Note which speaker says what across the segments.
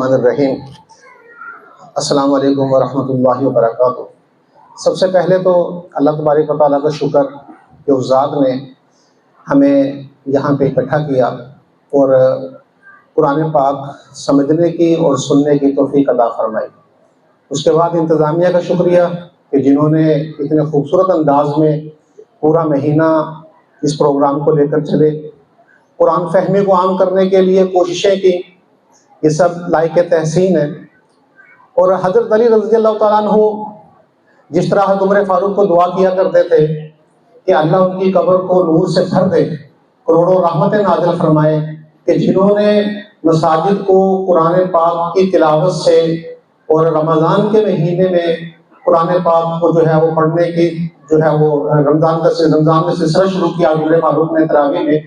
Speaker 1: الرحمن الرحیم۔ السلام علیکم ورحمۃ اللہ وبرکاتہ۔ سب سے پہلے تو اللہ تبارک و تعالیٰ کا شکر کہ اس ذات نے ہمیں یہاں پہ اکٹھا کیا اور قرآن پاک سمجھنے کی اور سننے کی توفیق عطا فرمائی۔ اس کے بعد انتظامیہ کا شکریہ کہ جنہوں نے اتنے خوبصورت انداز میں پورا مہینہ اس پروگرام کو لے کر چلے، قرآن فہمی کو عام کرنے کے لیے کوششیں کی، یہ سب لائق تحسین ہے۔ اور حضرت علی رضی اللہ تعالیٰ عنہ جس طرح حضرت عمر فاروق کو دعا کیا کرتے تھے کہ اللہ ان کی قبر کو نور سے بھر دے، کروڑوں رحمتیں نازل فرمائے، کہ جنہوں نے مساجد کو قرآن پاک کی تلاوت سے اور رمضان کے مہینے میں قرآن پاک کو جو ہے وہ پڑھنے کی جو ہے وہ رمضان میں سلسلہ شروع کیا عمر فاروق نے تراویح میں،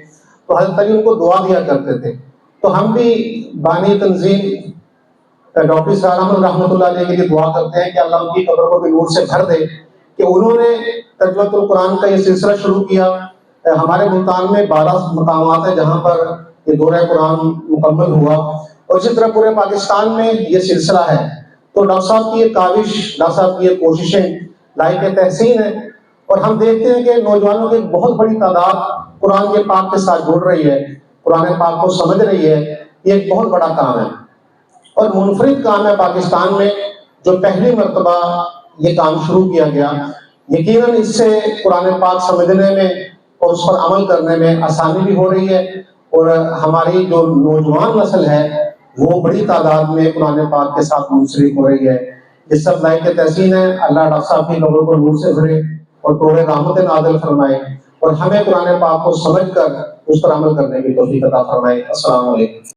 Speaker 1: تو حضرت علی ان کو دعا دیا کرتے تھے۔ تو ہم بھی بانی تنظیم ڈاکٹر اسرار احمد رحمۃ اللہ علیہ کے لیے دعا کرتے ہیں کہ اللہ ان کی قبر کو بھی نور سے بھر دے، کہ انہوں نے ترجمۃ القرآن کا یہ سلسلہ شروع کیا۔ ہمارے ملتان میں 12 مقامات ہیں جہاں پر یہ دورہ قرآن مکمل ہوا، اور اسی طرح پورے پاکستان میں یہ سلسلہ ہے۔ تو ڈاکٹر صاحب کی یہ کاوش، ڈاکٹر صاحب کی یہ کوششیں لائق تحسین ہیں، اور ہم دیکھتے ہیں کہ نوجوانوں کی ایک بہت بڑی تعداد قرآن کے پاک کے ساتھ جڑ رہی ہے، قرآن پاک کو سمجھ رہی ہے۔ یہ ایک بہت بڑا کام ہے اور منفرد کام ہے پاکستان میں جو پہلی مرتبہ یہ کام شروع کیا گیا۔ یقیناً اس سے قرآن پاک سمجھنے میں اور اس پر عمل کرنے میں آسانی بھی ہو رہی ہے، اور ہماری جو نوجوان نسل ہے وہ بڑی تعداد میں قرآن پاک کے ساتھ منسلک ہو رہی ہے۔ یہ سب لائق تحسین ہے۔ اللہ ڈاکٹر صاحب کی قبر کو نور سے بھرے اور توڑے رحمت نازل فرمائے، اور ہمیں قرآن پاک کو سمجھ کر اس پر عمل کرنے کی توفیق عطا فرمائے۔ السلام علیکم۔